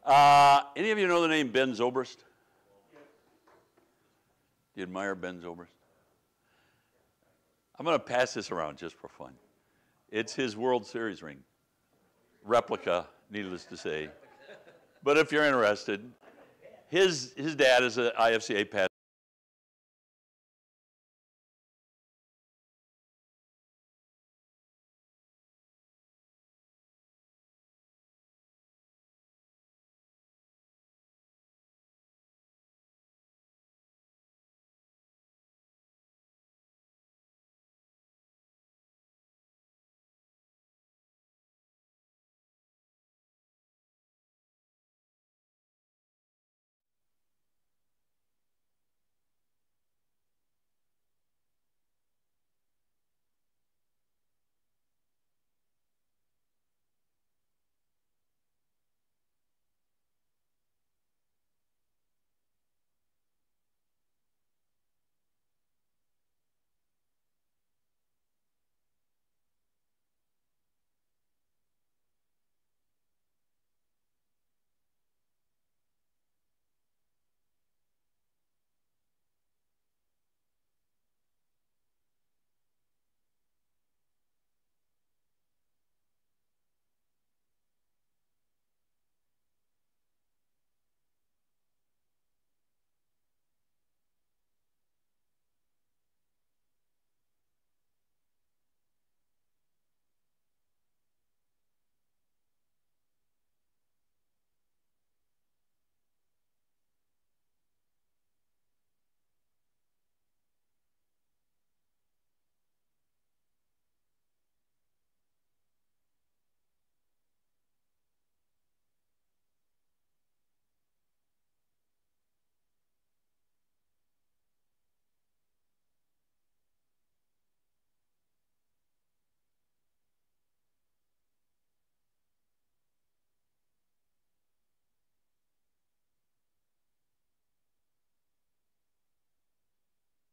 Any of you know the name Ben Zobrist? Do you admire Ben Zobrist? I'm going to pass this around just for fun. It's his World Series ring. Replica, needless to say. But if you're interested, his dad is an IFCA pastor.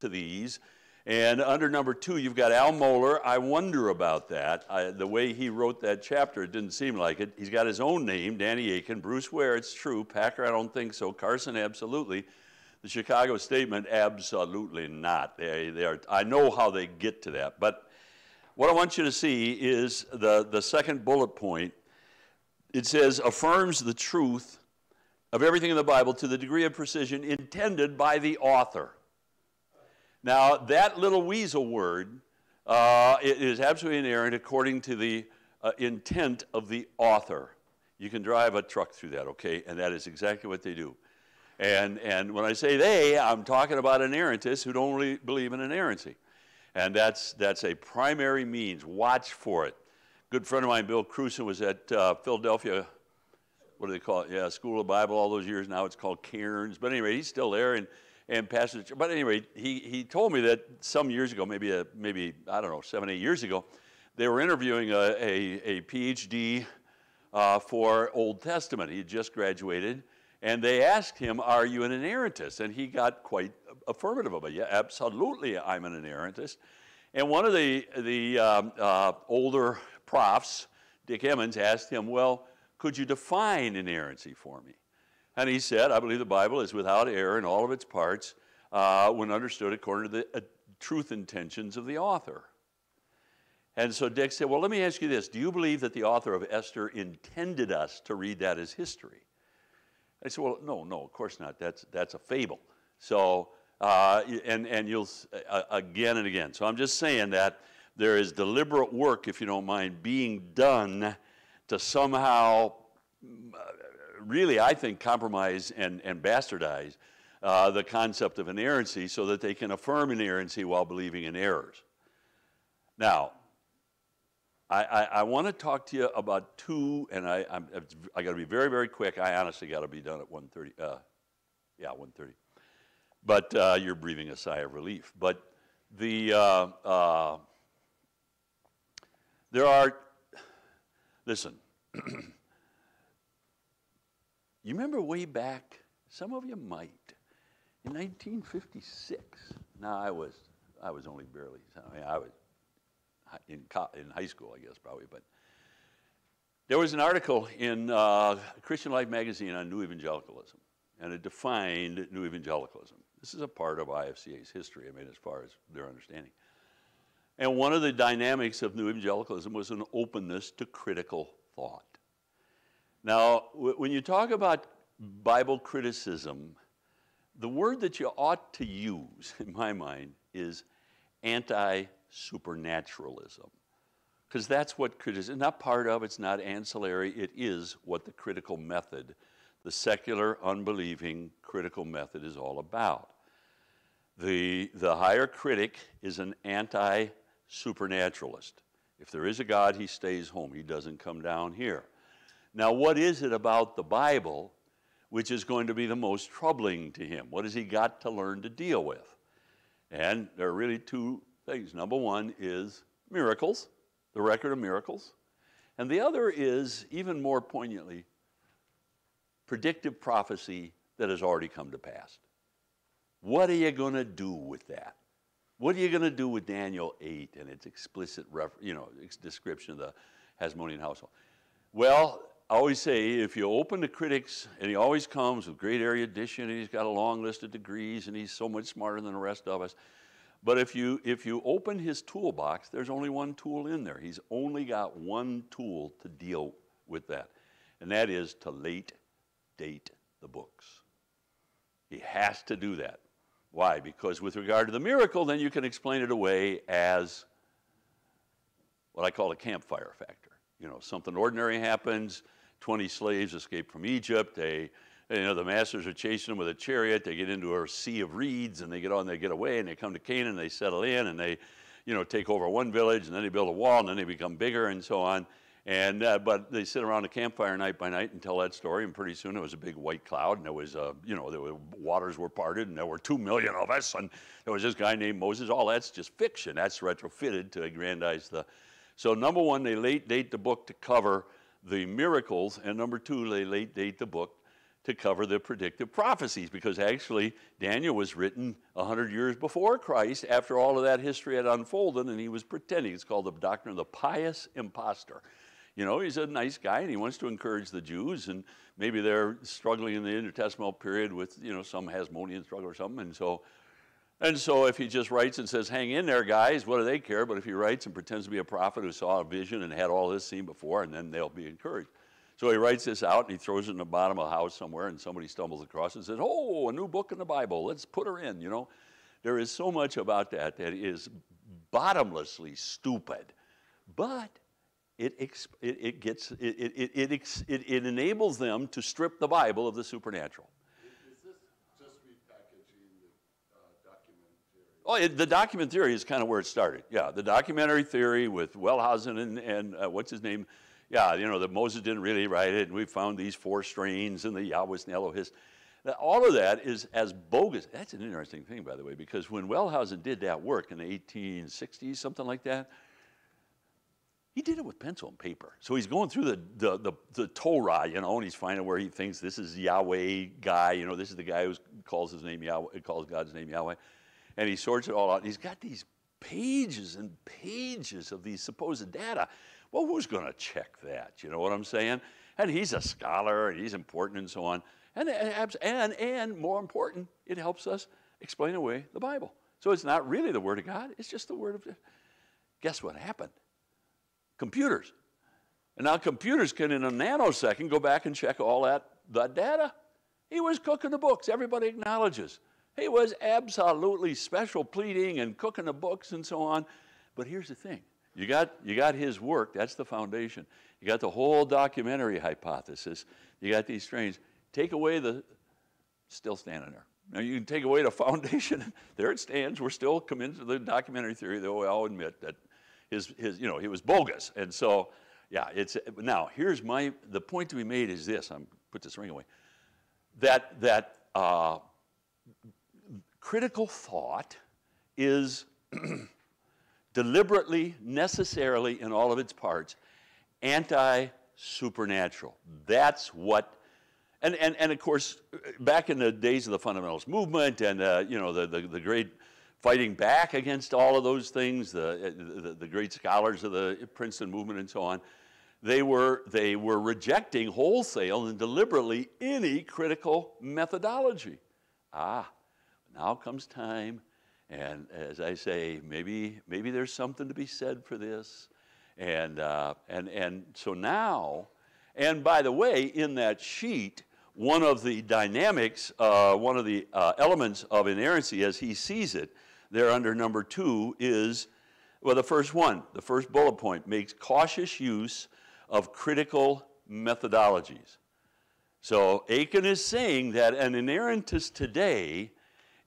To these. And under number 2, you've got Al Mohler. I wonder about that. The way he wrote that chapter, it didn't seem like it. He's got his own name, Danny Aiken. Bruce Ware, it's true. Packer, I don't think so. Carson, absolutely. The Chicago Statement, absolutely not. They are, I know how they get to that. But what I want you to see is the second bullet point. It says, affirms the truth of everything in the Bible to the degree of precision intended by the author. Now, that little weasel word it is absolutely inerrant according to the intent of the author. You can drive a truck through that, okay? And that is exactly what they do. And when I say they, I'm talking about inerrantists who don't really believe in inerrancy. And that's a primary means. Watch for it. Good friend of mine, Bill Cruson, was at Philadelphia, what do they call it? Yeah, School of Bible all those years. Now it's called Cairns. But anyway, he's still there. And pastor, but anyway, he told me that some years ago, maybe I don't know, 7, 8 years ago, they were interviewing a PhD for Old Testament. He had just graduated, and they asked him, "Are you an inerrantist?" And he got quite affirmative about it. Yeah, absolutely, I'm an inerrantist. And one of the older profs, Dick Emmons, asked him, "Well, could you define inerrancy for me?" And he said, I believe the Bible is without error in all of its parts when understood according to the truth intentions of the author. And so Dick said, well, let me ask you this. Do you believe that the author of Esther intended us to read that as history? I said, well, no, of course not. That's a fable. So, and you'll, again and again. So I'm just saying that there is deliberate work, if you don't mind, being done to somehow really, I think, compromise and bastardize the concept of inerrancy so that they can affirm inerrancy while believing in errors. Now, I want to talk to you about 2, and I got to be very, very quick. I honestly got to be done at 1:30. Yeah, 1:30. But you're breathing a sigh of relief. But there are, listen, you remember way back, some of you might, in 1956. Now I was only barely, I mean, I was in high school, I guess, probably, but There was an article in Christian Life magazine on New Evangelicalism, and it defined New Evangelicalism. This is a part of IFCA's history, I mean, as far as their understanding. And one of the dynamics of New Evangelicalism was an openness to critical thought. Now, when you talk about Bible criticism, the word that you ought to use, in my mind, is anti-supernaturalism. Because that's what criticism, not part of, it's not ancillary, it is what the critical method, the secular, unbelieving critical method is all about. The higher critic is an anti-supernaturalist. If there is a God, he stays home. He doesn't come down here. Now, what is it about the Bible which is going to be the most troubling to him? What has he got to learn to deal with? And there are really two things. Number one is miracles, the record of miracles. And the other is, even more poignantly, predictive prophecy that has already come to pass. What are you going to do with that? What are you going to do with Daniel 8 and its explicit description of the Hasmonean household? Well, I always say, if you open the critics, and he always comes with great erudition, and he's got a long list of degrees, and he's so much smarter than the rest of us. But if you open his toolbox, there's only one tool in there. He's only got one tool to deal with that, and that is to late date the books. He has to do that. Why? Because with regard to the miracle, then you can explain it away as what I call a campfire factor. You know, something ordinary happens, 20 slaves escape from Egypt, the masters are chasing them with a chariot, they get into a sea of reeds, and they get away, and they come to Canaan, and they settle in, and they, take over one village, and then they build a wall, and then they become bigger, and so on. And but they sit around a campfire night by night and tell that story, and pretty soon it was a big white cloud, and there was, waters were parted, and there were 2 million of us, and there was this guy named Moses. All that's just fiction. That's retrofitted to aggrandize the. So number one, they late date the book to cover the miracles, and number two, they late date the book to cover the predictive prophecies, because actually Daniel was written 100 years before Christ, after all of that history had unfolded, and he was pretending. It's called the doctrine of the pious impostor. He's a nice guy, and he wants to encourage the Jews, and maybe they're struggling in the intertestamental period with, some Hasmonean struggle or something, and so if he just writes and says, hang in there, guys, what do they care? But if he writes and pretends to be a prophet who saw a vision and had all this seen before, and then they'll be encouraged. So he writes this out, and he throws it in the bottom of a house somewhere, and somebody stumbles across it and says, oh, a new book in the Bible, let's put her in, There is so much about that is bottomlessly stupid, but it enables them to strip the Bible of the supernatural. Is this just repackaging the document theory? Oh, the document theory is kind of where it started. Yeah, the documentary theory with Wellhausen and what's his name? Yeah, that Moses didn't really write it, and we found these 4 strains in the Yahwist and Elohist. All of that is as bogus. That's an interesting thing, by the way, because when Wellhausen did that work in the 1860s, something like that, he did it with pencil and paper. So he's going through the Torah, and he's finding where he thinks this is Yahweh guy. This is the guy who calls his name Yahweh, calls God's name Yahweh, and he sorts it all out. And he's got these pages and pages of these supposed data. Well, who's going to check that? You know what I'm saying? And he's a scholar, and he's important, and so on. And more important, it helps us explain away the Bible. So it's not really the Word of God. It's just the Word of. Guess what happened? Computers. And now computers can, in a nanosecond, go back and check all that data. He was cooking the books. Everybody acknowledges. He was absolutely special pleading and cooking the books and so on. But here's the thing. You got his work. That's the foundation. You got the whole documentary hypothesis. You got these strains. Take away still standing there. Now you can take away the foundation. There it stands. We're still committed to the documentary theory, though I'll admit that he was bogus. And so, yeah, now here's the point to be made is this. I'm put this ring away. That critical thought is deliberately, necessarily, in all of its parts, anti-supernatural. That's what, and of course, back in the days of the fundamentalist movement and the great fighting back against all of those things, the great scholars of the Princeton movement and so on, they were rejecting wholesale and deliberately any critical methodology. Now comes time, and as I say, maybe there's something to be said for this, and so now, and by the way, in that sheet, one of the dynamics, one of the elements of inerrancy as he sees it, there under number 2 is, well, the first bullet point, makes cautious use of critical methodologies. So Aiken is saying that an inerrantist today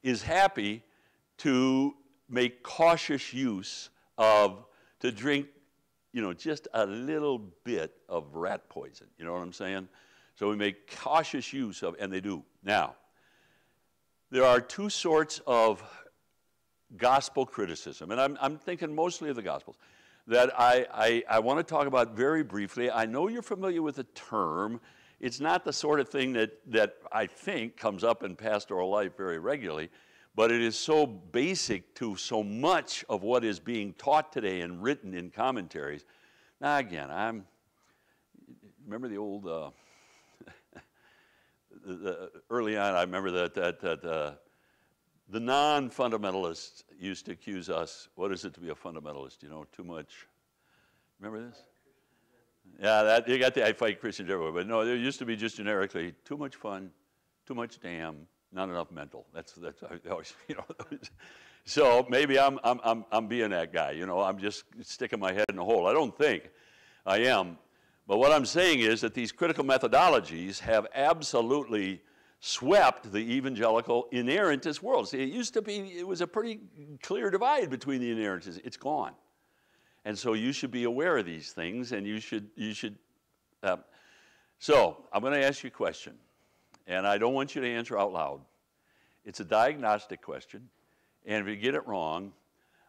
is happy to make cautious use of, to drink, just a little bit of rat poison. You know what I'm saying? So we make cautious use of, and they do. Now, there are 2 sorts of gospel criticism, and I'm thinking mostly of the Gospels, that I want to talk about very briefly. I know you're familiar with the term. It's not the sort of thing that I think comes up in pastoral life very regularly, but it is so basic to so much of what is being taught today and written in commentaries. Now again, remember the old, early on I remember that the non-fundamentalists used to accuse us, what is it to be a fundamentalist? Too much. Remember this? Yeah, you got the I fight Christians everywhere, but no, there used to be just generically too much fun, too much damn, not enough mental. That's always, So maybe I'm being that guy. I'm just sticking my head in a hole. I don't think I am, but what I'm saying is that these critical methodologies have absolutely swept the evangelical inerrantist world. See, it was a pretty clear divide between the inerrantists. It's gone. And so you should be aware of these things, and you should. So I'm going to ask you a question, and I don't want you to answer out loud. It's a diagnostic question, and if you get it wrong,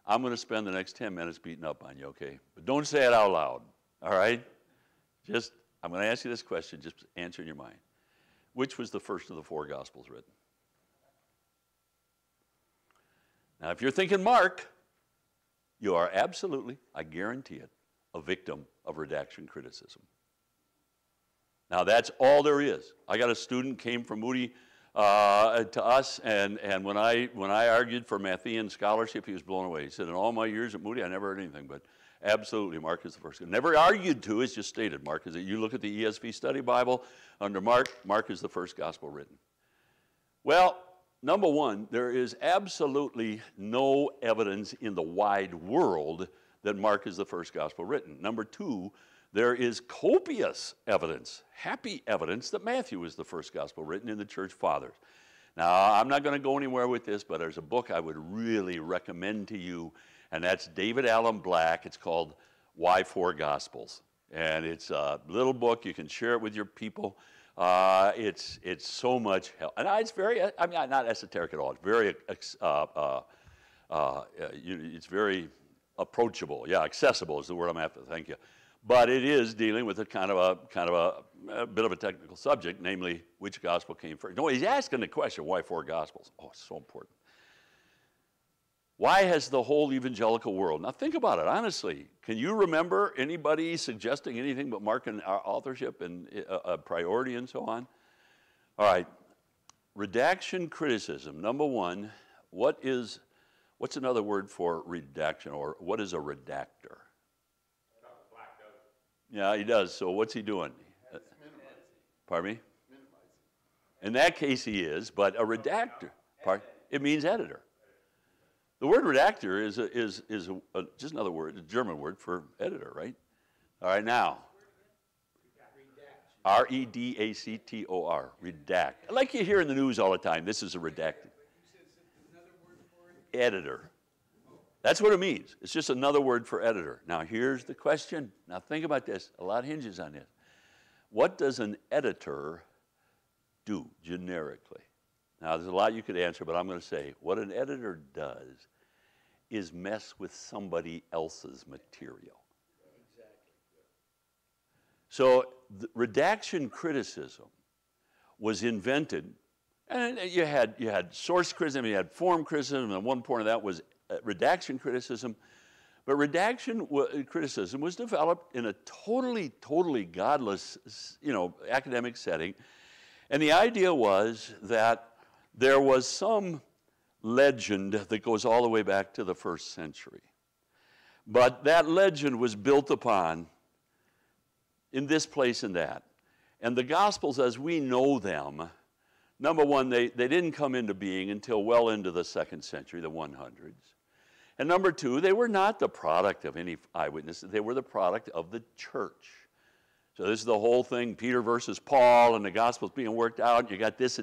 I'm going to spend the next 10 minutes beating up on you, okay? But don't say it out loud, all right? I'm going to ask you this question, just answer in your mind. Which was the first of the 4 Gospels written? Now, if you're thinking Mark, you are absolutely, I guarantee it, a victim of redaction criticism. Now, that's all there is. I got a student came from Moody to us, and when I argued for Matthean scholarship, he was blown away. He said, in all my years at Moody, I never heard anything, but absolutely, Mark is the first. Never argued to, it's just stated. Mark is it. You look at the ESV Study Bible, under Mark is the first gospel written. Well, number 1, there is absolutely no evidence in the wide world that Mark is the first gospel written. Number 2, there is copious evidence, happy evidence, that Matthew is the first gospel written in the church fathers. Now, I'm not going to go anywhere with this, but there's a book I would really recommend to you, and that's David Allen Black. It's called Why 4 Gospels. And it's a little book. You can share it with your people. It's so much help. And it's very, not esoteric at all. It's very approachable. Yeah, accessible is the word I'm after. Thank you. But it is dealing with a kind of a bit of a technical subject, namely which gospel came first. No, he's asking the question, why 4 Gospels? Oh, it's so important. Why has the whole evangelical world, now think about it honestly, can you remember anybody suggesting anything but Mark and authorship and priority and so on? All right, redaction criticism. Number 1, what's another word for redaction, or what is a redactor? Yeah, he does. So what's he doing? Pardon me? In that case he is, but a redactor, it means editor. The word redactor is just another word, a German word for editor, right? All right, now. R-E-D-A-C-T-O-R, redact. Like you hear in the news all the time, this is a redacted. Editor. That's what it means. It's just another word for editor. Now, here's the question. Now, think about this. A lot hinges on this. What does an editor do generically? Now, there's a lot you could answer, but I'm going to say what an editor does is mess with somebody else's material. Exactly. So, the redaction criticism was invented, and you had source criticism, you had form criticism, and one point of that was redaction criticism. But redaction criticism was developed in a totally godless, academic setting. And the idea was that there was some legend that goes all the way back to the 1st century. But that legend was built upon in this place and that. And the Gospels as we know them, number one, they didn't come into being until well into the 2nd century, the 100s. And number two, they were not the product of any eyewitnesses. They were the product of the church. So this is the whole thing, Peter versus Paul, and the Gospel's being worked out. You got this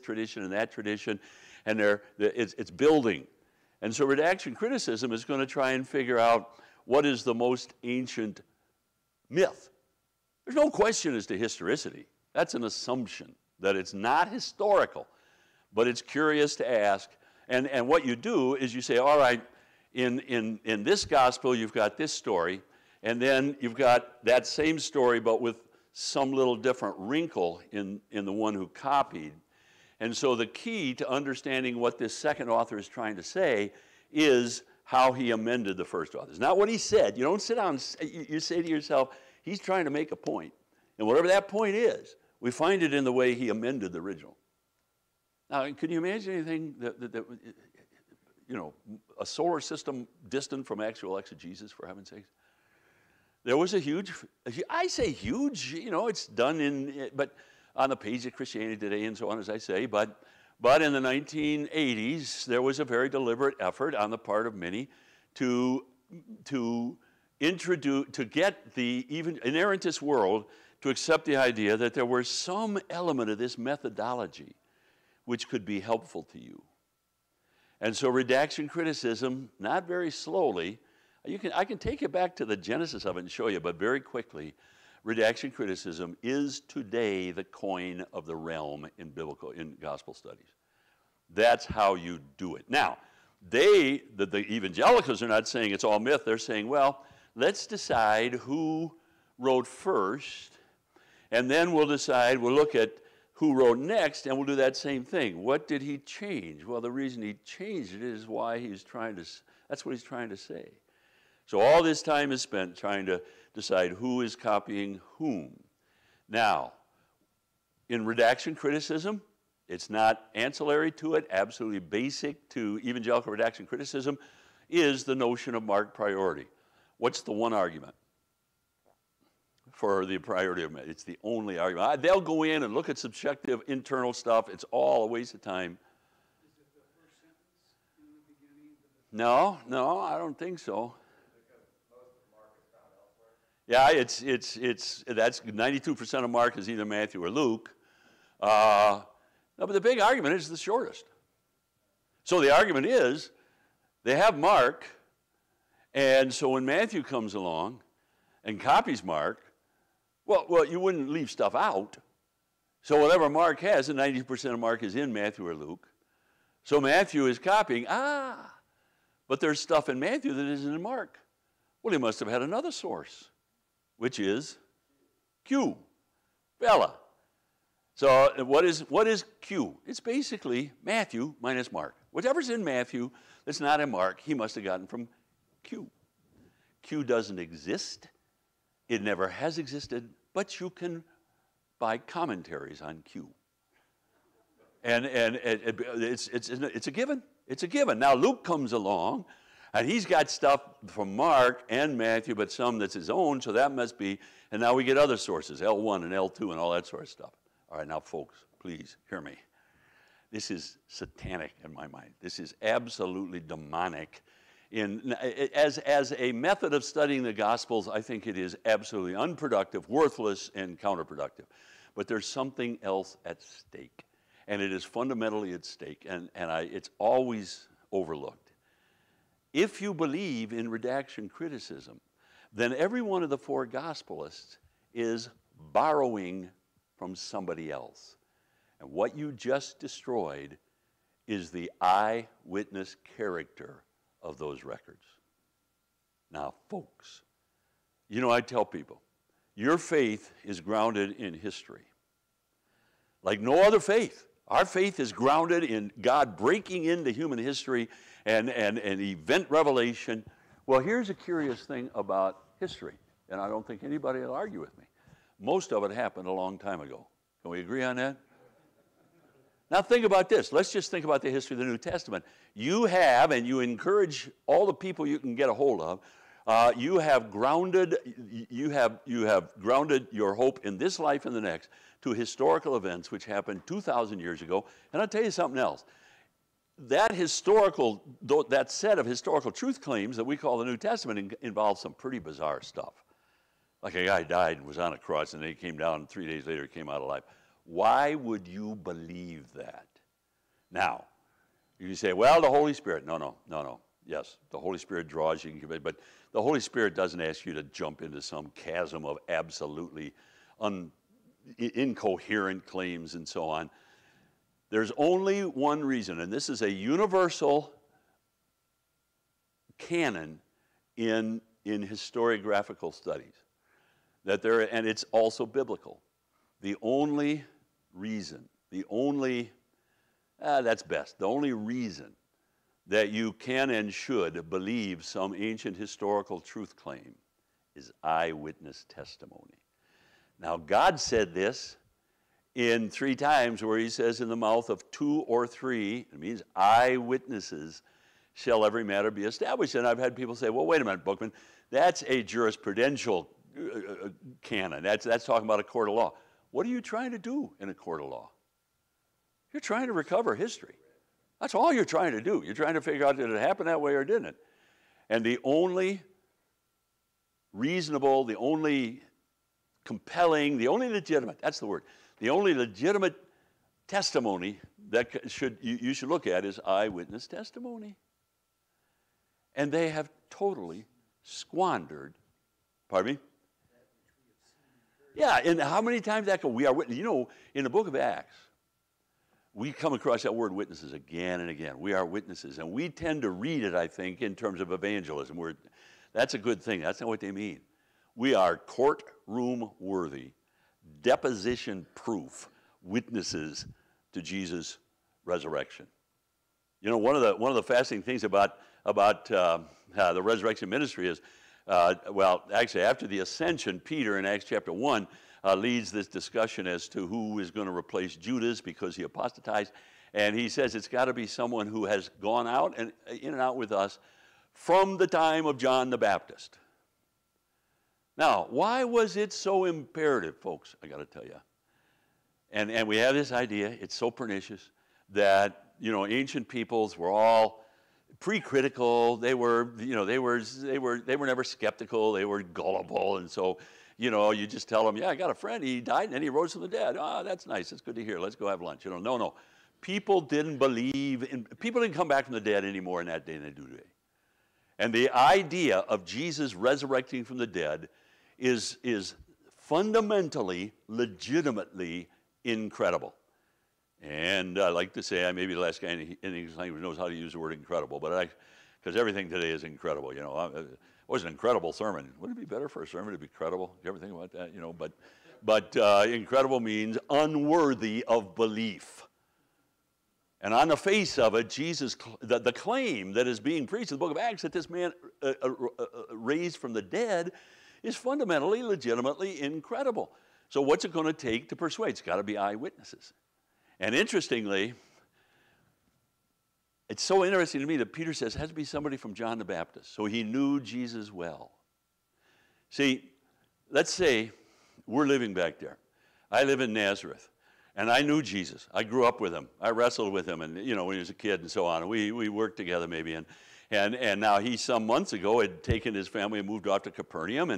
tradition and that tradition, and it's building. And so redaction criticism is going to try and figure out what is the most ancient myth. There's no question as to historicity. That's an assumption, that it's not historical, but it's curious to ask. And what you do is you say, all right, in this gospel, you've got this story, and then you've got that same story, but with some little different wrinkle in the one who copied. And so the key to understanding what this second author is trying to say is how he amended the first author. It's not what he said. You don't sit down and you say to yourself, he's trying to make a point. And whatever that point is, we find it in the way he amended the original. Now, can you imagine anything that a solar system distant from actual exegesis, for heaven's sakes? There was a huge, I say huge, it's done but on the page of Christianity Today and so on, as I say, but in the 1980s, there was a very deliberate effort on the part of many to get the even inerrantist world to accept the idea that there was some element of this methodology which could be helpful to you. And so redaction criticism, not very slowly, I can take you back to the genesis of it and show you, but very quickly, redaction criticism is today the coin of the realm in gospel studies. That's how you do it. Now, the evangelicals are not saying it's all myth. They're saying, well, let's decide who wrote first, and then we'll look at who wrote next, and we'll do that same thing. What did he change? Well, the reason he changed it is that's what he's trying to say. So all this time is spent trying to decide who is copying whom. Now, in redaction criticism, it's not ancillary to it, absolutely basic to evangelical redaction criticism, is the notion of marked priority. What's the one argument for the priority of it? It's the only argument. They'll go in and look at subjective internal stuff. It's all a waste of time. Is it the first sentence in the beginning? No, I don't think so. Because most of Mark is found elsewhere? Yeah, that's 92% of Mark is either Matthew or Luke. No, but the big argument is the shortest. So the argument is they have Mark, and so when Matthew comes along and copies Mark, well, you wouldn't leave stuff out. So whatever Mark has, and 90% of Mark is in Matthew or Luke. So Matthew is copying, but there's stuff in Matthew that isn't in Mark. Well, he must have had another source, which is Q, Bella. So what is Q? It's basically Matthew minus Mark. Whatever's in Matthew that's not in Mark, he must have gotten from Q. Q doesn't exist. It never has existed, but you can buy commentaries on Q. And it's a given. It's a given. Now Luke comes along, and he's got stuff from Mark and Matthew, but some that's his own, so that must be, and now we get other sources, L1 and L2 and all that sort of stuff. All right, now folks, please hear me. This is satanic in my mind. This is absolutely demonic. As a method of studying the Gospels, I think it is absolutely unproductive, worthless, and counterproductive. But there's something else at stake, and it is fundamentally at stake, and it's always overlooked. If you believe in redaction criticism, then every one of the four Gospelists is borrowing from somebody else. And what you just destroyed is the eyewitness character of those records. Now, folks, I tell people, your faith is grounded in history. Like no other faith. Our faith is grounded in God breaking into human history and event revelation. Well, here's a curious thing about history, and I don't think anybody will argue with me. Most of it happened a long time ago. Can we agree on that? Now think about this. Let's just think about the history of the New Testament. You have, and you encourage all the people you can get a hold of, you have grounded your hope in this life and the next to historical events which happened 2,000 years ago. And I'll tell you something else. That set of historical truth claims that we call the New Testament involves some pretty bizarre stuff. Like a guy died and was on a cross, and then he came down, and 3 days later he came out alive. Why would you believe that? Now, you say, well, the Holy Spirit. No. Yes, the Holy Spirit draws you, but the Holy Spirit doesn't ask you to jump into some chasm of absolutely incoherent claims and so on. There's only one reason, and this is a universal canon in historiographical studies, and it's also biblical. The only reason, the only reason that you can and should believe some ancient historical truth claim is eyewitness testimony. Now, God said this in 3 times where he says, in the mouth of 2 or 3, it means eyewitnesses, shall every matter be established. And I've had people say, well, wait a minute, Bookman, that's a jurisprudential canon. That's talking about a court of law. What are you trying to do in a court of law? You're trying to recover history. That's all you're trying to do. You're trying to figure out, did it happen that way or didn't it? And the only reasonable, the only compelling, the only legitimate, that's the word, the only legitimate testimony that you should look at is eyewitness testimony. And they have totally squandered, pardon me? Yeah, and how many times that we are witnesses? You know, in the book of Acts, we come across that word witnesses again and again. We are witnesses, and we tend to read it, I think, in terms of evangelism. That's a good thing. That's not what they mean. We are courtroom-worthy, deposition-proof witnesses to Jesus' resurrection. You know, one of the fascinating things about the resurrection ministry is, actually, after the ascension, Peter in Acts chapter 1 leads this discussion as to who is going to replace Judas because he apostatized. And he says it's got to be someone who has gone out and in and out with us from the time of John the Baptist. Now, why was it so imperative, folks? I got to tell you. And we have this idea, it's so pernicious, that, you know, ancient peoples were all pre-critical. They were never skeptical. They were gullible, and so, you know, you just tell them, yeah, I got a friend. He died, and then he rose from the dead. Oh, that's nice. That's good to hear. Let's go have lunch. You know, no. People didn't come back from the dead any more in that day than they do today. And the idea of Jesus resurrecting from the dead is fundamentally, legitimately incredible. And I like to say I may be the last guy in English language who knows how to use the word incredible, because everything today is incredible. You know, it was an incredible sermon. Wouldn't it be better for a sermon to be credible? Do you ever think about that? You know, but incredible means unworthy of belief. And on the face of it, the claim that is being preached in the book of Acts that this man raised from the dead is fundamentally, legitimately incredible. So what's it going to take to persuade? It's got to be eyewitnesses. And interestingly, it's so interesting to me that Peter says it has to be somebody from John the Baptist. So he knew Jesus well. See, let's say we're living back there. I live in Nazareth. And I knew Jesus. I grew up with him. I wrestled with him, and you know, when he was a kid and so on. And we worked together maybe. And now he some months ago had taken his family and moved off to Capernaum,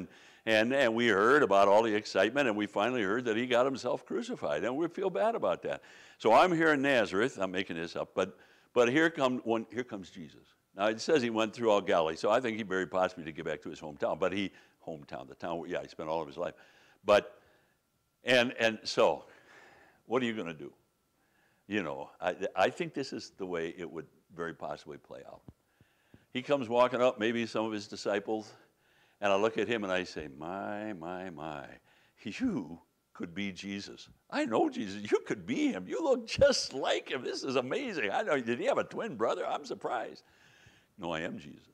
and we heard about all the excitement, and we finally heard that he got himself crucified, and we feel bad about that. So I'm here in Nazareth. I'm making this up, but here comes Jesus. Now it says he went through all Galilee, so I think he very possibly did get back to his hometown. But he spent all of his life. But and so. What are you going to do? You know, I think this is the way it would very possibly play out. He comes walking up, maybe some of his disciples, and I look at him and I say, my, you could be Jesus. I know Jesus. You could be him. You look just like him. This is amazing. I know. Did he have a twin brother? I'm surprised. No, I am Jesus.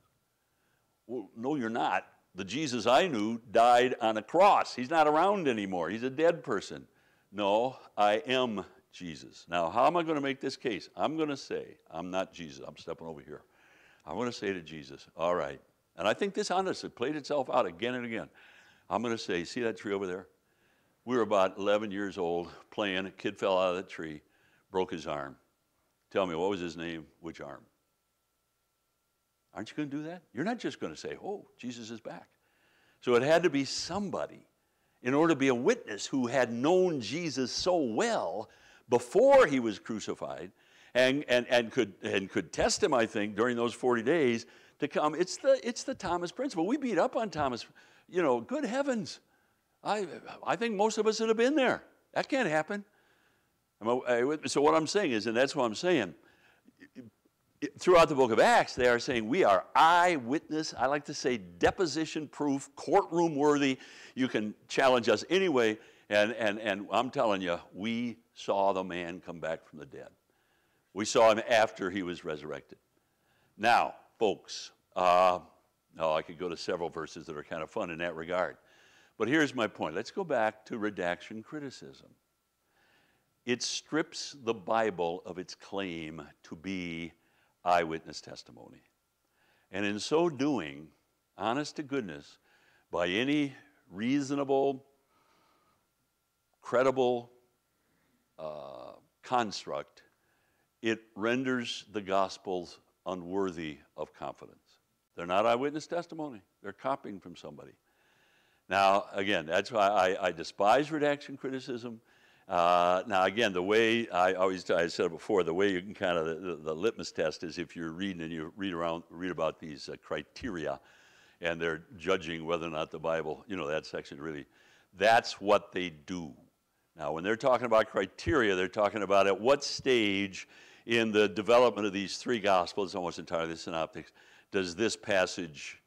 well, no, you're not. The Jesus I knew died on a cross. He's not around anymore. He's a dead person. No, I am Jesus. Now, how am I going to make this case? I'm going to say, I'm not Jesus. I'm stepping over here. I'm going to say to Jesus, all right. And I think this honestly played itself out again and again. I'm going to say, see that tree over there? We were about 11 years old playing. A kid fell out of the tree, broke his arm. Tell me, what was his name? Which arm? Aren't you going to do that? You're not just going to say, oh, Jesus is back. So it had to be somebody, in order to be a witness, who had known Jesus so well before he was crucified and could test him, I think, during those 40 days to come. It's the Thomas principle. We beat up on Thomas. You know, good heavens. I think most of us would have been there. That can't happen. So what I'm saying is, and that's what I'm saying, throughout the book of Acts, they are saying we are eyewitness, I like to say deposition proof, courtroom worthy. You can challenge us anyway, and I'm telling you, we saw the man come back from the dead. We saw him after he was resurrected. Now, folks, I could go to several verses that are kind of fun in that regard. But here's my point. Let's go back to redaction criticism. It strips the Bible of its claim to be eyewitness testimony. And in so doing, honest to goodness, by any reasonable, credible construct, it renders the Gospels unworthy of confidence. They're not eyewitness testimony. They're copying from somebody. Now, again, that's why I despise redaction criticism. Now, again, the way I said it before, the way you can kind of, the litmus test is if you're reading and you read about these criteria and they're judging whether or not the Bible, you know, that section really, that's what they do. Now, when they're talking about criteria, they're talking about at what stage in the development of these three Gospels, almost entirely the Synoptics, does this passage,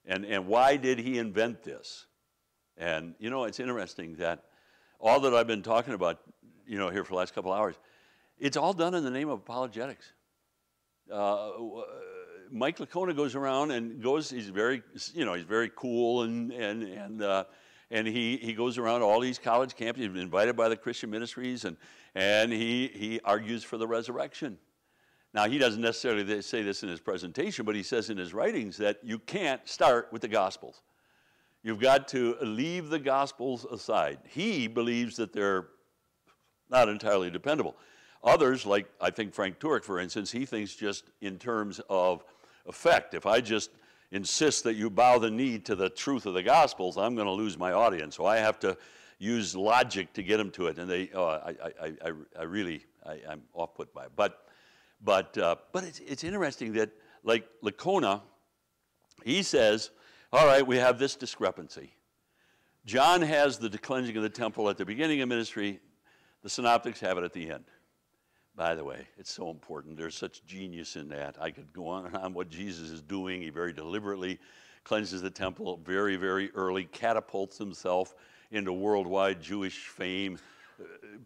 and why did he invent this? And, you know, it's interesting that all that I've been talking about, you know, here for the last couple hours, it's all done in the name of apologetics. Mike Licona goes around and he's very, you know, he's very cool and he goes around to all these college campuses. He's been invited by the Christian ministries and he argues for the resurrection. Now, he doesn't necessarily say this in his presentation, but he says in his writings that you can't start with the Gospels. You've got to leave the Gospels aside. He believes that they're not entirely dependable. Others, like I think Frank Turek, for instance, he thinks just in terms of effect. If I just insist that you bow the knee to the truth of the Gospels, I'm going to lose my audience. So I have to use logic to get them to it. And I'm off put by it. But it's interesting that, like Licona, he says, all right, we have this discrepancy. John has the cleansing of the temple at the beginning of ministry. The Synoptics have it at the end. By the way, it's so important. There's such genius in that. I could go on and on what Jesus is doing. He very deliberately cleanses the temple very, very early, catapults himself into worldwide Jewish fame,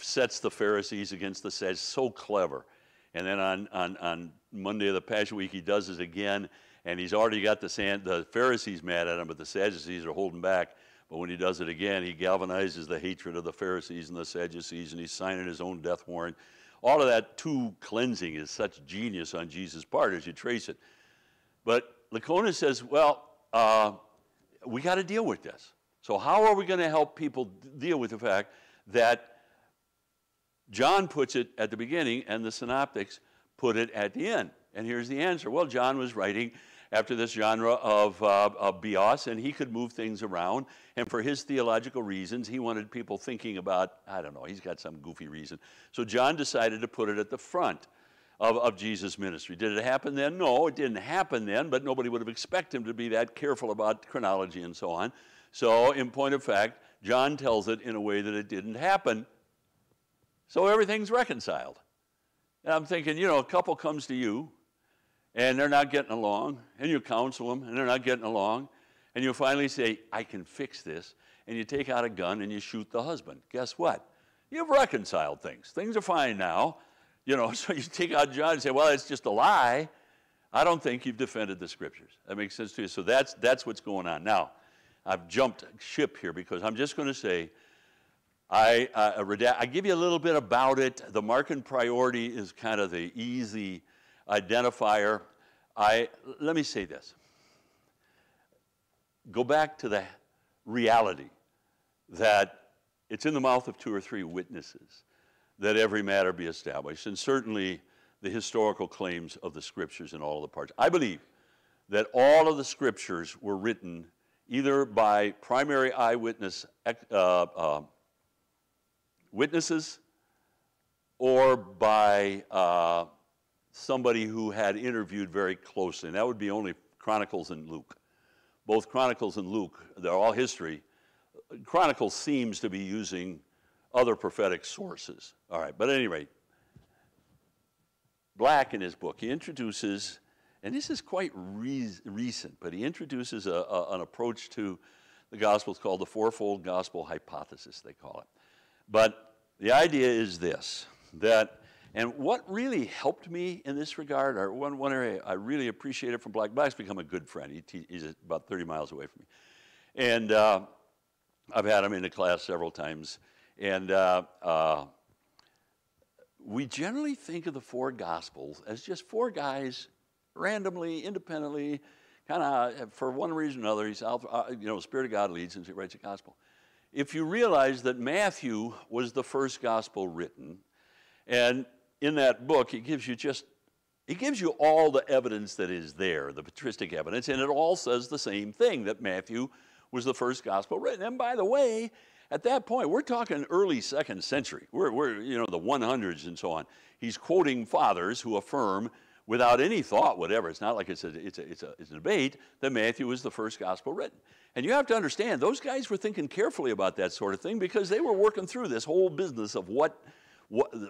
sets the Pharisees against the Sadducees. So clever. And then on Monday of the Passion Week, he does this again. And he's already got the Pharisees mad at him, but the Sadducees are holding back. But when he does it again, he galvanizes the hatred of the Pharisees and the Sadducees, and he's signing his own death warrant. All of that cleansing is such genius on Jesus' part as you trace it. But Licona says, well, we got to deal with this. So how are we going to help people deal with the fact that John puts it at the beginning and the Synoptics put it at the end? And here's the answer. Well, John was writing after this genre of bios, and he could move things around. And for his theological reasons, he wanted people thinking about, I don't know, he's got some goofy reason. So John decided to put it at the front of Jesus' ministry. Did it happen then? No, it didn't happen then, but nobody would have expected him to be that careful about chronology and so on. So in point of fact, John tells it in a way that it didn't happen. So everything's reconciled. And I'm thinking, you know, a couple comes to you, and they're not getting along, and you counsel them, and they're not getting along, and you finally say, I can fix this, and you take out a gun and you shoot the husband. Guess what? You've reconciled things. Things are fine now. You know, so you take out John and say, well, it's just a lie. I don't think you've defended the Scriptures. That makes sense to you? So that's what's going on. Now, I've jumped ship here because I'm just going to say, I give you a little bit about it. The Markan priority is kind of the easy identifier. Let me say this. Go back to the reality that it's in the mouth of 2 or 3 witnesses that every matter be established, and certainly the historical claims of the Scriptures in all of the parts. I believe that all of the Scriptures were written either by primary eyewitness witnesses or by somebody who had interviewed very closely, and that would be only Chronicles and Luke. Both Chronicles and Luke, they're all history. Chronicles seems to be using other prophetic sources. All right, but at any rate, Black in his book, he introduces, and this is quite recent, but he introduces an approach to the Gospels called the fourfold gospel hypothesis, they call it. But the idea is this, that, and what really helped me in this regard, or one area I really appreciated from Black. Black's become a good friend. He's about 30 miles away from me. And I've had him in the class several times. And we generally think of the 4 Gospels as just 4 guys randomly, independently, kind of for one reason or another, he's out, Spirit of God leads and he writes a Gospel. If you realize that Matthew was the first Gospel written, and in that book he gives you all the evidence that is there, the patristic evidence, and it all says the same thing, that Matthew was the first Gospel written. And by the way, at that point, we're talking early 2nd century. We're the 100s and so on. He's quoting fathers who affirm without any thought whatever. It's not like it's a debate that Matthew was the first Gospel written. And you have to understand, those guys were thinking carefully about that sort of thing because they were working through this whole business of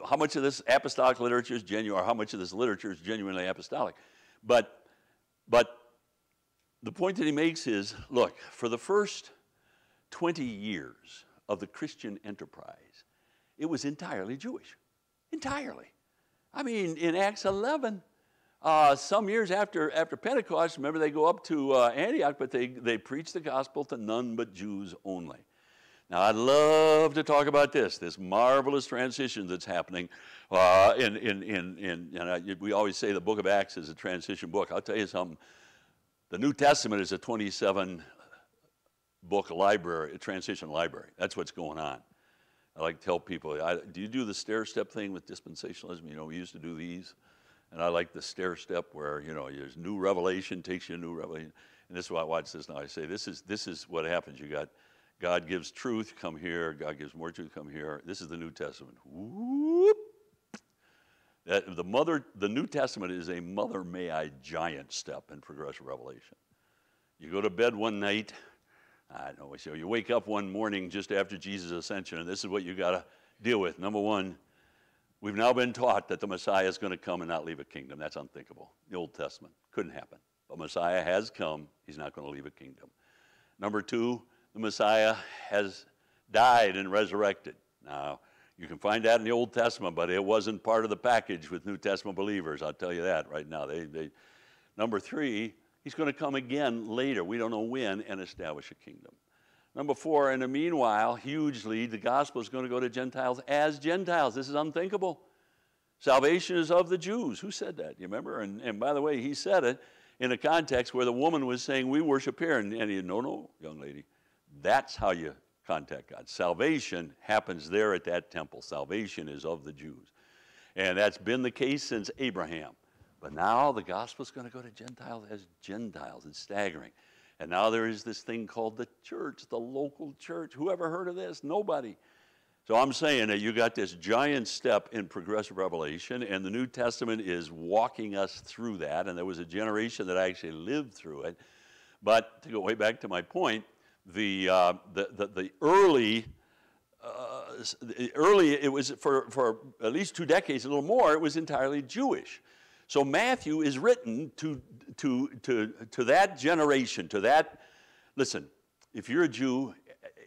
how much of this apostolic literature is genuine, or how much of this literature is genuinely apostolic. But the point that he makes is, look, for the first 20 years of the Christian enterprise, it was entirely Jewish. Entirely. I mean, in Acts 11, some years after Pentecost, remember they go up to Antioch, but they preach the gospel to none but Jews only. Now, I'd love to talk about this marvelous transition that's happening. We always say the book of Acts is a transition book. I'll tell you something. The New Testament is a 27-book library, a transition library. That's what's going on. I like to tell people, do you do the stair-step thing with dispensationalism? We used to do these. And I like the stair-step where, there's new revelation, takes you a new revelation. And this is why I watch this now. I say, this is what happens. You got God gives truth, come here. God gives more truth, come here. This is the New Testament. Whoop. The New Testament is a mother may I giant step in progressive revelation. You go to bed one night, I don't know, so you wake up one morning just after Jesus' ascension, and this is what you got to deal with. Number one, we've now been taught that the Messiah is going to come and not leave a kingdom. That's unthinkable. The Old Testament couldn't happen. But Messiah has come. He's not going to leave a kingdom. Number two, the Messiah has died and resurrected. Now, you can find that in the Old Testament, but it wasn't part of the package with New Testament believers. I'll tell you that right now. Number three, he's going to come again later. We don't know when, and establish a kingdom. Number four, in the meanwhile, hugely, the gospel is going to go to Gentiles as Gentiles. This is unthinkable. Salvation is of the Jews. Who said that? You remember? And by the way, he said it in a context where the woman was saying, we worship here. And he, no, young lady, that's how you contact God. Salvation happens there at that temple. Salvation is of the Jews. And that's been the case since Abraham. But now the gospel is going to go to Gentiles as Gentiles. It's staggering. And now there is this thing called the church, the local church. Who ever heard of this? Nobody. So I'm saying that you got this giant step in progressive revelation, and the New Testament is walking us through that, and there was a generation that actually lived through it. But to go way back to my point, the early, it was for at least 2 decades, a little more, it was entirely Jewish. So Matthew is written to that generation, to that, listen, if you're a Jew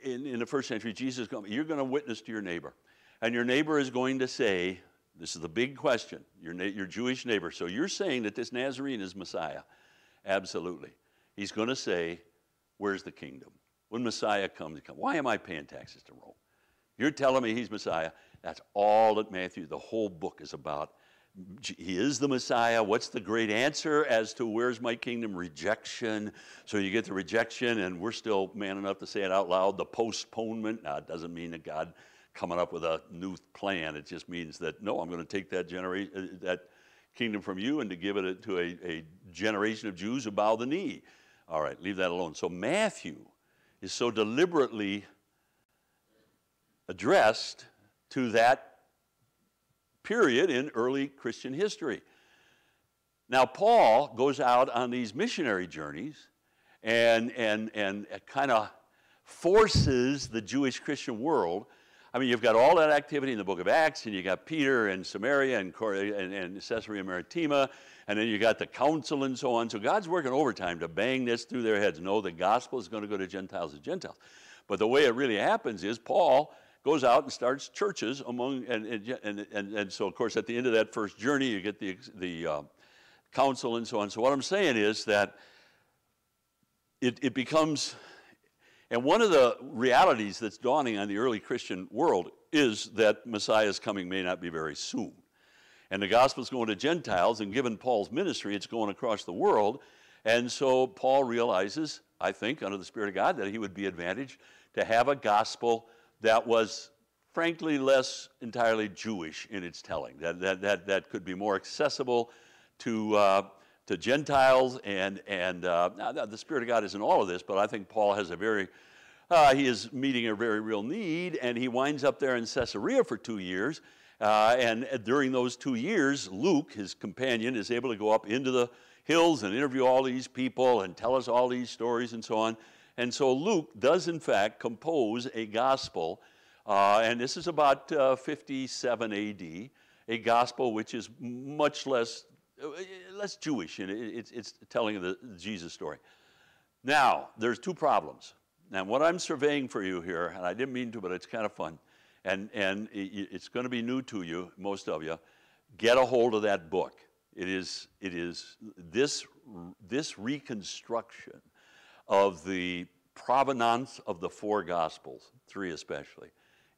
in the first century, Jesus is coming, you're going to witness to your neighbor. And your neighbor is going to say, This is the big question, your Jewish neighbor. So you're saying that this Nazarene is Messiah? Absolutely. He's going to say, where's the kingdom? When Messiah comes, why am I paying taxes to Rome? You're telling me he's Messiah. That's all that Matthew, the whole book is about. He is the Messiah. What's the great answer as to where's my kingdom? Rejection. So you get the rejection, and we're still man enough to say it out loud, the postponement. Now, it doesn't mean that God coming up with a new plan. It just means that, no, I'm going to take that kingdom from you and to give it to a generation of Jews who bow the knee. All right, leave that alone. So Matthew is so deliberately addressed to that period in early Christian history. Now, Paul goes out on these missionary journeys and kind of forces the Jewish Christian world. I mean, you've got all that activity in the book of Acts, and you got Peter and Samaria and Caesarea Maritima, and then you got the council and so on. So God's working overtime to bang this through their heads. No, the gospel is going to go to Gentiles and Gentiles. But the way it really happens is Paul goes out and starts churches among, and so, of course, at the end of that first journey, you get the council and so on. So what I'm saying is that it becomes, and one of the realities that's dawning on the early Christian world is that Messiah's coming may not be very soon. And the gospel's going to Gentiles, and given Paul's ministry, it's going across the world. And so Paul realizes, I think, under the Spirit of God, that he would be advantaged to have a gospel that was, frankly, less entirely Jewish in its telling, that could be more accessible to Gentiles, and now, the Spirit of God is in all of this, but I think Paul has he is meeting a very real need, and he winds up there in Caesarea for 2 years, and during those 2 years, Luke, his companion, is able to go up into the hills and interview all these people and tell us all these stories and so on. And so Luke does, in fact, compose a gospel, and this is about 57 A.D., a gospel which is much less Jewish, and it's telling of the Jesus story. Now, there's two problems. Now, what I'm surveying for you here, and I didn't mean to, but it's kind of fun, and it's going to be new to you, most of you, get a hold of that book. It is this reconstruction of the provenance of the four Gospels, 3 especially,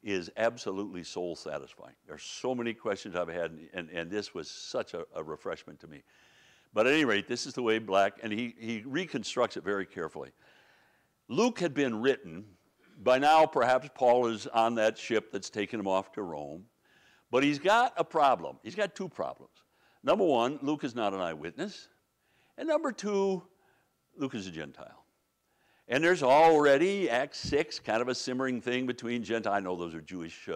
is absolutely soul-satisfying. There's so many questions I've had, and this was such a refreshment to me. But at any rate, this is the way Black, and he reconstructs it very carefully. Luke had been written. By now, perhaps Paul is on that ship that's taking him off to Rome. But he's got a problem. He's got two problems. Number one, Luke is not an eyewitness. And number two, Luke is a Gentile. And there's already, Acts 6, kind of a simmering thing between Gentiles. I know those are Jewish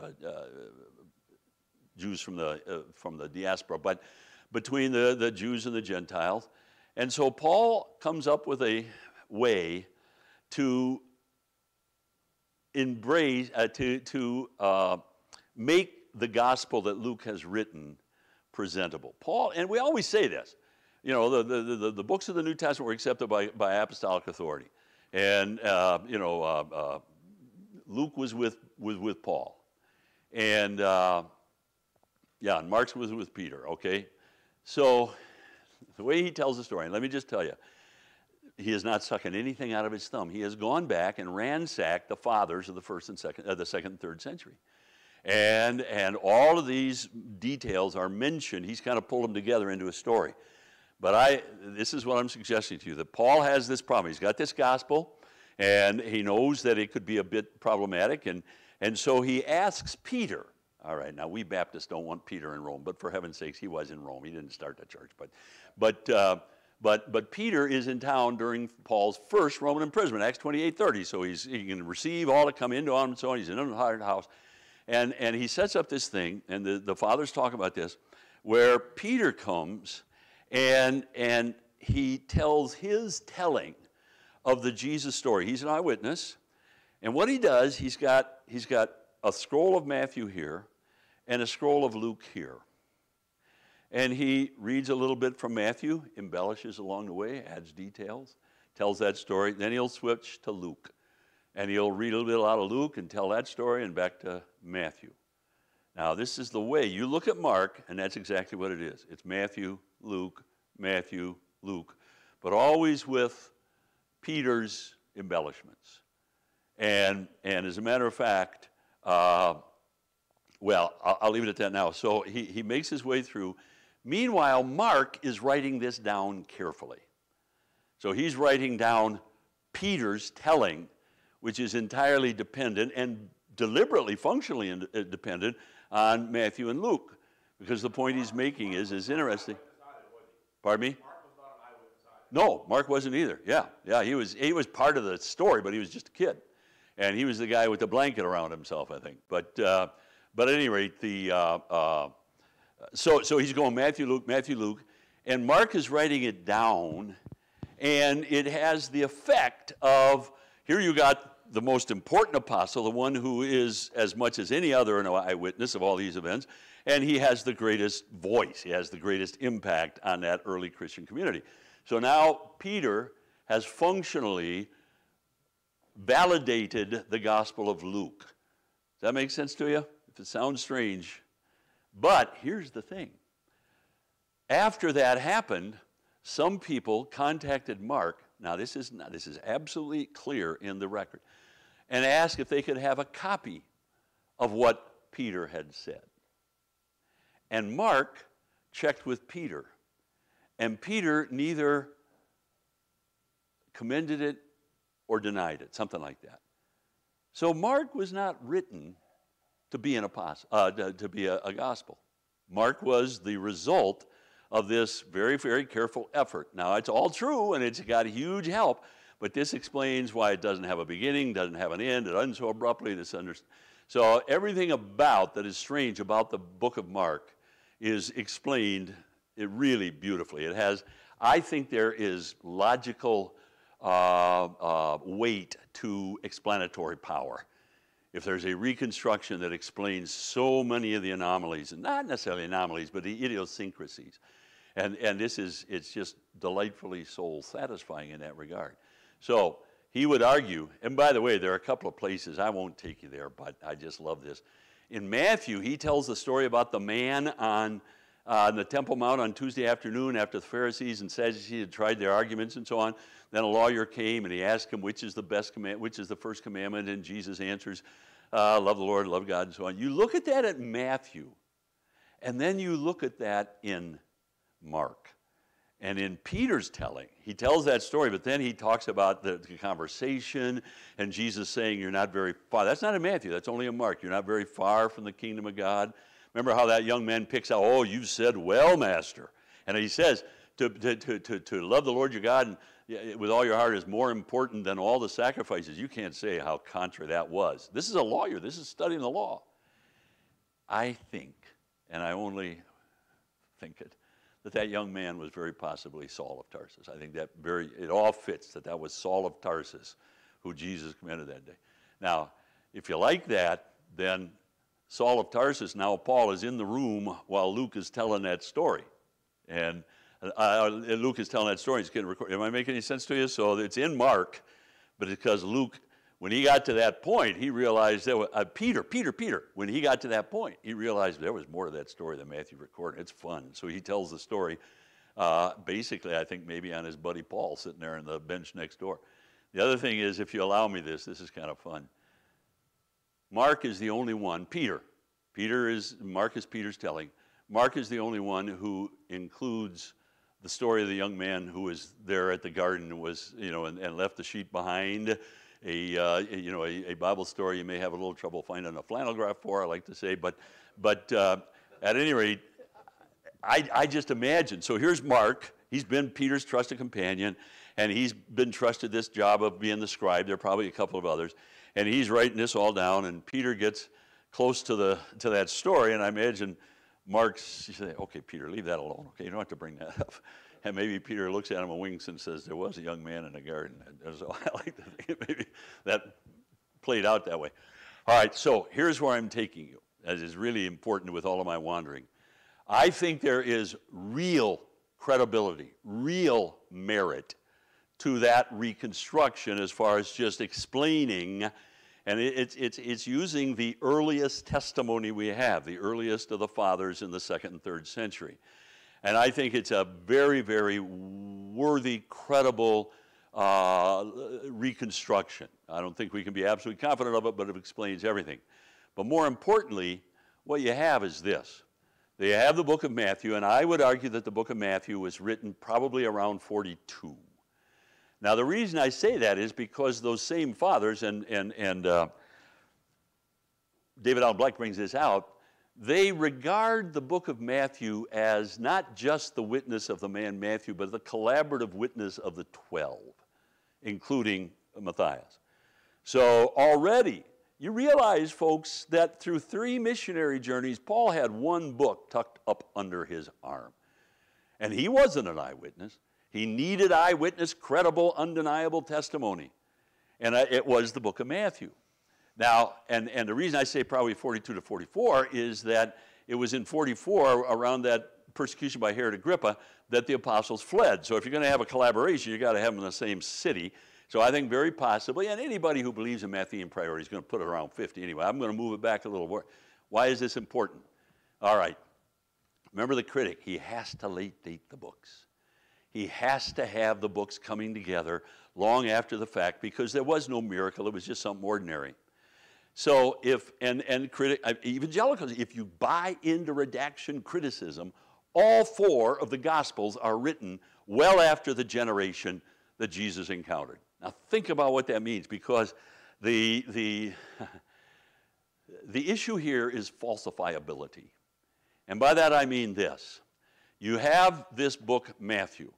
Jews from the diaspora, but between the Jews and the Gentiles. And so Paul comes up with a way to embrace, to make the gospel that Luke has written presentable. Paul, and we always say this, you know, the books of the New Testament were accepted by apostolic authority. And, Luke was with Paul. And, and Mark was with Peter, okay? So the way he tells the story, and let me just tell you, he is not sucking anything out of his thumb. He has gone back and ransacked the fathers of the second and third century. And all of these details are mentioned. He's kind of pulled them together into a story. But this is what I'm suggesting to you, that Paul has this problem. He's got this gospel, and he knows that it could be a bit problematic, and so he asks Peter. All right, now we Baptists don't want Peter in Rome, but for heaven's sakes, he was in Rome. He didn't start the church. But Peter is in town during Paul's first Roman imprisonment, Acts 28:30. So he can receive all that come into him and so on. He's in a hired house. And he sets up this thing, and the fathers talk about this, where Peter comes and he tells his telling of the Jesus story. He's an eyewitness. And what he does, he's got a scroll of Matthew here and a scroll of Luke here. And he reads a little bit from Matthew, embellishes along the way, adds details, tells that story. Then he'll switch to Luke. And he'll read a little bit out of Luke and tell that story and back to Matthew. Now, this is the way. You look at Mark, and that's exactly what it is. It's Matthew, Luke, but always with Peter's embellishments. And as a matter of fact, well, I'll leave it at that now. So he makes his way through. Meanwhile, Mark is writing this down carefully. So he's writing down Peter's telling, which is entirely dependent and deliberately, functionally dependent on Matthew and Luke. Because the point he's making is interesting. Pardon me? No, Mark wasn't either. Yeah, he was part of the story, but he was just a kid. And he was the guy with the blanket around himself, I think. But at any rate, so he's going Matthew, Luke, and Mark is writing it down, and it has the effect of, here you got the most important apostle, the one who is as much as any other an eyewitness of all these events, and he has the greatest voice, he has the greatest impact on that early Christian community. So now Peter has functionally validated the Gospel of Luke. Does that make sense to you? If it sounds strange. But here's the thing. After that happened, some people contacted Mark. Now this is absolutely clear in the record, and asked if they could have a copy of what Peter had said. And Mark checked with Peter, and Peter neither commended it or denied it, something like that. So Mark was not written to be an apostle, to be a gospel. Mark was the result of this very, very careful effort. Now, it's all true, and it's got huge help, but this explains why it doesn't have a beginning, doesn't have an end, it ends so abruptly. So everything about that is strange about the book of Mark is explained really beautifully. It has, I think there is logical weight to explanatory power. If there's a reconstruction that explains so many of the anomalies, and not necessarily anomalies, but the idiosyncrasies. And it's just delightfully soul satisfying in that regard. So he would argue, and by the way, there are a couple of places, I won't take you there, but I just love this. In Matthew, he tells the story about the man on the Temple Mount on Tuesday afternoon after the Pharisees and Sadducees had tried their arguments and so on. Then a lawyer came and he asked him, which is the best command, which is the first commandment, and Jesus answers, love the Lord, love God, and so on. You look at that at Matthew, and then you look at that in Mark. And in Peter's telling, he tells that story, but then he talks about the conversation and Jesus saying, you're not very far. That's not in Matthew, that's only in Mark. You're not very far from the kingdom of God. Remember how that young man picks out, oh, you've said well, Master. And he says, to love the Lord your God with all your heart is more important than all the sacrifices. You can't say how contra that was. This is a lawyer. This is studying the law. I think, and I only think it, that young man was very possibly Saul of Tarsus. I think it all fits that was Saul of Tarsus who Jesus commended that day. Now, if you like that, then Saul of Tarsus, now Paul, is in the room while Luke is telling that story. And Luke is telling that story. He's getting recorded. Am I making any sense to you? So it's in Mark, but because Luke, when he got to that point, he realized that Peter, when he got to that point, he realized there was more to that story than Matthew recorded. It's fun. So he tells the story, basically, I think maybe on his buddy Paul sitting there on the bench next door. The other thing is, if you allow me this is kind of fun. Mark is the only one, Mark is Peter's telling. Mark is the only one who includes the story of the young man who was there at the garden and left the sheep behind. A Bible story you may have a little trouble finding a flannel graph for, I like to say, but at any rate, I just imagine. So here's Mark. He's been Peter's trusted companion, and he's been trusted this job of being the scribe. There are probably a couple of others. And he's writing this all down, and Peter gets close to that story, and I imagine Mark's saying, okay, Peter, leave that alone. Okay, you don't have to bring that up. And maybe Peter looks at him and winks and says, there was a young man in the garden. And so I like to think maybe that played out that way. All right, so here's where I'm taking you, as is really important with all of my wandering. I think there is real credibility, real merit to that reconstruction as far as just explaining And it's using the earliest testimony we have, the earliest of the fathers in the 2nd and 3rd century. And I think it's a very, very worthy, credible reconstruction. I don't think we can be absolutely confident of it, but it explains everything. But more importantly, what you have is this. They have the book of Matthew, and I would argue that the book of Matthew was written probably around 42. Now, the reason I say that is because those same fathers, and David Allen Black brings this out, they regard the book of Matthew as not just the witness of the man Matthew, but the collaborative witness of the 12, including Matthias. So already, you realize, folks, that through 3 missionary journeys, Paul had one book tucked up under his arm. And he wasn't an eyewitness. He needed eyewitness, credible, undeniable testimony. And it was the book of Matthew. Now, and the reason I say probably 42 to 44 is that it was in 44, around that persecution by Herod Agrippa, that the apostles fled. So if you're going to have a collaboration, you've got to have them in the same city. So I think very possibly, and anybody who believes in Matthean priority is going to put it around 50 anyway. I'm going to move it back a little more. Why is this important? All right. Remember the critic. He has to late date the books. He has to have the books coming together long after the fact because there was no miracle. It was just something ordinary. So if, evangelicals, if you buy into redaction criticism, all 4 of the Gospels are written well after the generation that Jesus encountered. Now think about what that means, because the issue here is falsifiability. And by that I mean this. You have this book, Matthew.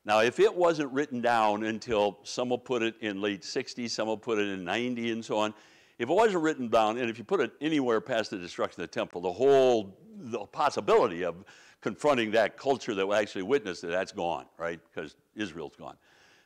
Now, if it wasn't written down until some will put it in late 60s, some will put it in 90 and so on, if it wasn't written down, and if you put it anywhere past the destruction of the temple, the possibility of confronting that culture that actually witnessed it, that's gone, right? Because Israel's gone.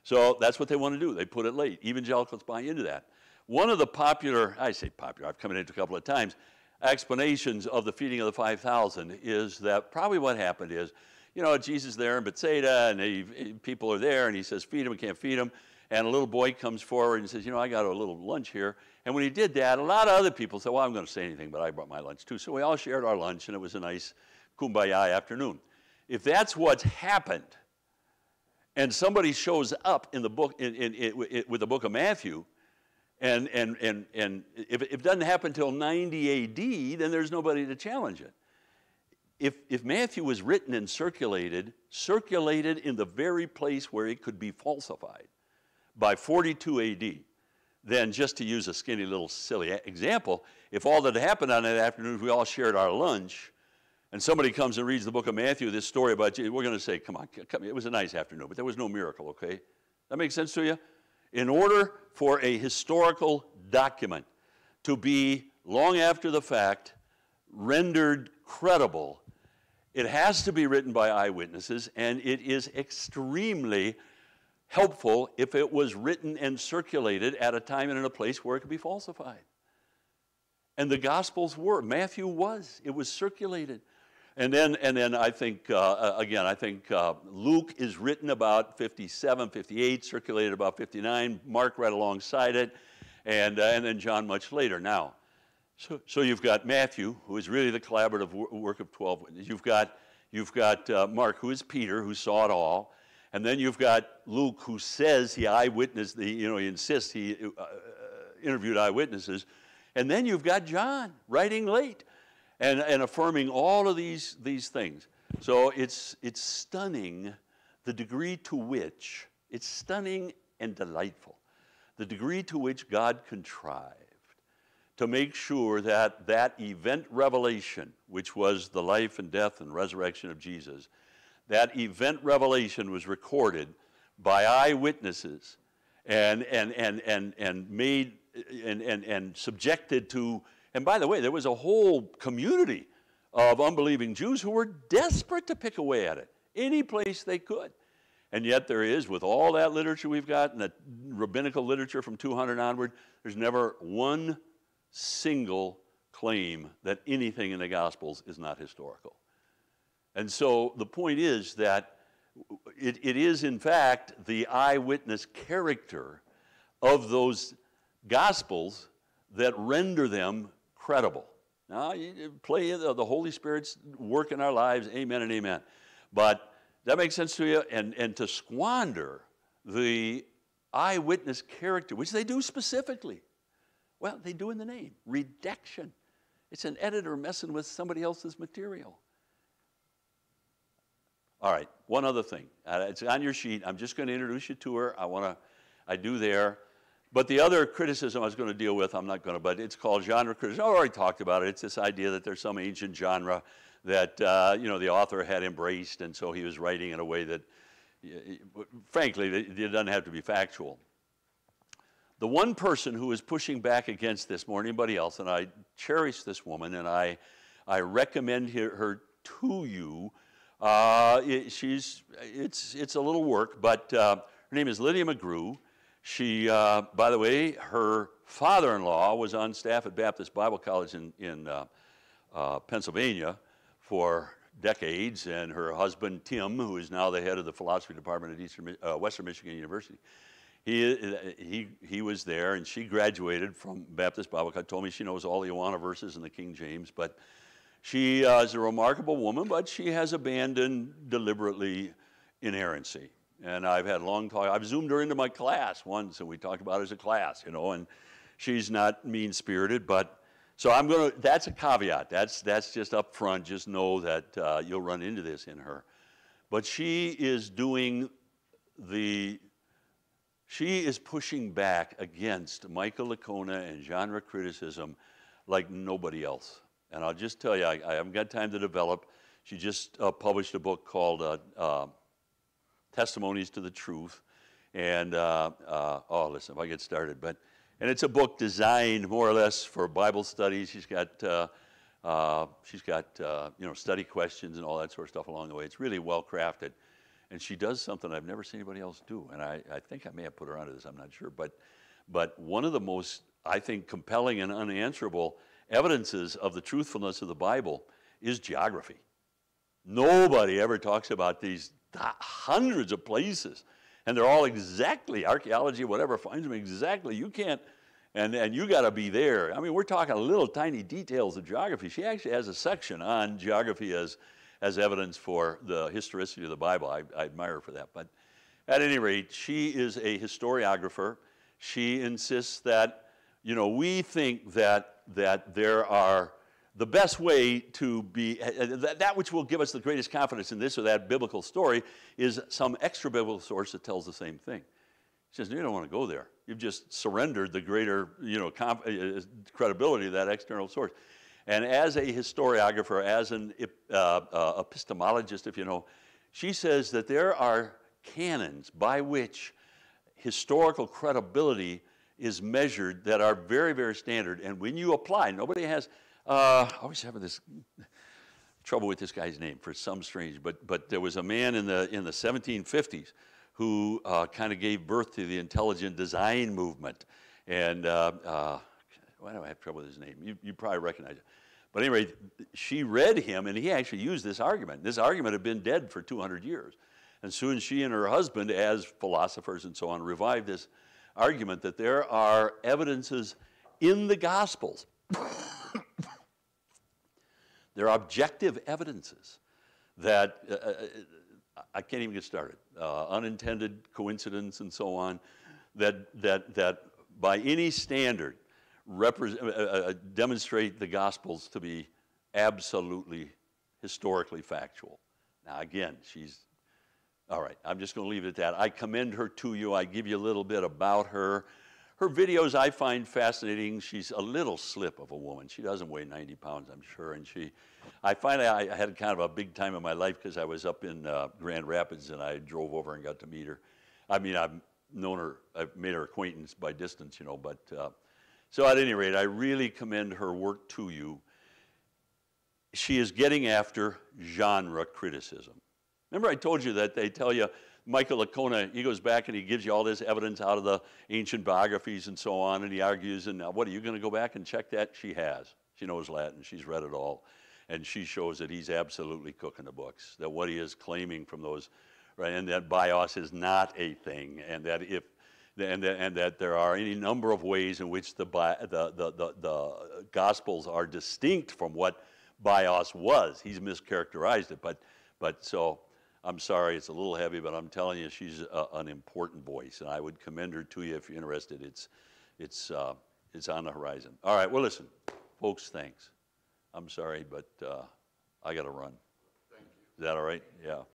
So that's what they want to do. They put it late. Evangelicals buy into that. One of the popular, I say popular, I've come into it a couple of times, explanations of the feeding of the 5,000 is that probably what happened is, you know, Jesus there in Bethsaida, and people are there, and he says, feed them, we can't feed them. And a little boy comes forward and says, you know, I got a little lunch here. And when he did that, a lot of other people said, well, I'm going to say anything, but I brought my lunch too. So we all shared our lunch, and it was a nice kumbaya afternoon. If that's what's happened, and somebody shows up in the book, with the book of Matthew, and if it doesn't happen until 90 A.D., then there's nobody to challenge it. If Matthew was written and circulated in the very place where it could be falsified by 42 A.D., then just to use a skinny little silly example, if all that happened on that afternoon is we all shared our lunch, and somebody comes and reads the book of Matthew, this story about Jesus, we're going to say, come on, it was a nice afternoon, but there was no miracle, okay? That makes sense to you? In order for a historical document to be, long after the fact, rendered credible, it has to be written by eyewitnesses, and it is extremely helpful if it was written and circulated at a time and in a place where it could be falsified. And the Gospels were. Matthew was. It was circulated. And then I think, Luke is written about 57, 58, circulated about 59, Mark right alongside it, and then John much later. Now, so you've got Matthew, who is really the collaborative work of 12 witnesses. You've got Mark, who is Peter, who saw it all. And then you've got Luke, who says he eyewitnessed, he insists he interviewed eyewitnesses. And then you've got John writing late and affirming all of these things. So it's stunning the degree to which, it's stunning and delightful, the degree to which God contrived to make sure that that event revelation, which was the life and death and resurrection of Jesus, that event revelation was recorded by eyewitnesses and made and subjected to, and by the way, there was a whole community of unbelieving Jews who were desperate to pick away at it, any place they could. And yet there is, with all that literature we've got, and the rabbinical literature from 200 onward, there's never one single claim that anything in the Gospels is not historical. And so the point is that it is, in fact, the eyewitness character of those Gospels that render them credible. Now, you play the Holy Spirit's work in our lives, amen and amen. But that makes sense to you? And to squander the eyewitness character, which they do specifically. Well, they do in the name, redaction. It's an editor messing with somebody else's material. All right, one other thing. It's on your sheet. I'm just going to introduce you to her. I do there. But the other criticism I was going to deal with, I'm not going to, but it's called genre criticism. I already talked about it. It's this idea that there's some ancient genre that, the author had embraced, and so he was writing in a way that, frankly, it doesn't have to be factual. The one person who is pushing back against this more than anybody else, and I cherish this woman, and I recommend her to you. It's a little work, but her name is Lydia McGrew. She, by the way, her father-in-law was on staff at Baptist Bible College in Pennsylvania for decades, and her husband, Tim, who is now the head of the philosophy department at Western Michigan University, he was there, and she graduated from Baptist Bible College. Told me she knows all the Awana verses in the King James, but she is a remarkable woman, but she has abandoned deliberately inerrancy. And I've had long talk. I've zoomed her into my class once, and we talked about it as a class, and she's not mean-spirited, but so I'm going to, that's a caveat. That's just up front. Just know that you'll run into this in her. But she is pushing back against Michael Licona and genre criticism like nobody else. And I'll just tell you, I haven't got time to develop. She just published a book called Testimonies to the Truth. And, listen, if I get started. And it's a book designed more or less for Bible studies. She's got study questions and all that sort of stuff along the way. It's really well crafted. And she does something I've never seen anybody else do. And I think I may have put her onto this, I'm not sure. But one of the most, I think, compelling and unanswerable evidences of the truthfulness of the Bible is geography. Nobody ever talks about these hundreds of places, and they're all exactly, archaeology, whatever, finds them exactly. You can't, and you got to be there. I mean, we're talking little tiny details of geography. She actually has a section on geography as evidence for the historicity of the Bible. I admire her for that. But at any rate, she is a historiographer. She insists that, we think that there are, the best way to be, that which will give us the greatest confidence in this or that biblical story is some extra biblical source that tells the same thing. She says, you don't want to go there. You've just surrendered the greater, credibility of that external source. And as a historiographer, as an epistemologist, if you know, she says that there are canons by which historical credibility is measured that are very, very standard. And when you apply, nobody has, I always have this trouble with this guy's name for some strange, but there was a man in the 1750s who kind of gave birth to the intelligent design movement. And why do I have trouble with his name? You probably recognize it. But anyway, she read him, and he actually used this argument. This argument had been dead for 200 years. And soon she and her husband, as philosophers and so on, revived this argument that there are evidences in the Gospels. There are objective evidences that, I can't even get started, unintended coincidence and so on, that by any standard demonstrate the Gospels to be absolutely historically factual. Now again, all right, I'm just going to leave it at that. I commend her to you. I give you a little bit about her. Her videos I find fascinating. She's a little slip of a woman. She doesn't weigh 90 pounds, I'm sure. And I had kind of a big time in my life because I was up in Grand Rapids and I drove over and got to meet her. I mean, I've known her, I've made her acquaintance by distance, but so at any rate, I really commend her work to you. She is getting after genre criticism. Remember I told you that they tell you, Michael Licona, he goes back and he gives you all this evidence out of the ancient biographies and so on, and he argues, and what, are you going to go back and check that? She has. She knows Latin. She's read it all. And she shows that he's absolutely cooking the books, that what he is claiming from those, right, and that bios is not a thing, and that if and that there are any number of ways in which the Gospels are distinct from what Bios was. He's mischaracterized it, but so I'm sorry, it's a little heavy, but I'm telling you, she's an important voice, and I would commend her to you if you're interested. It's on the horizon. All right, well, listen, folks, thanks. I'm sorry, but I got to run. Thank you. Is that all right? Yeah.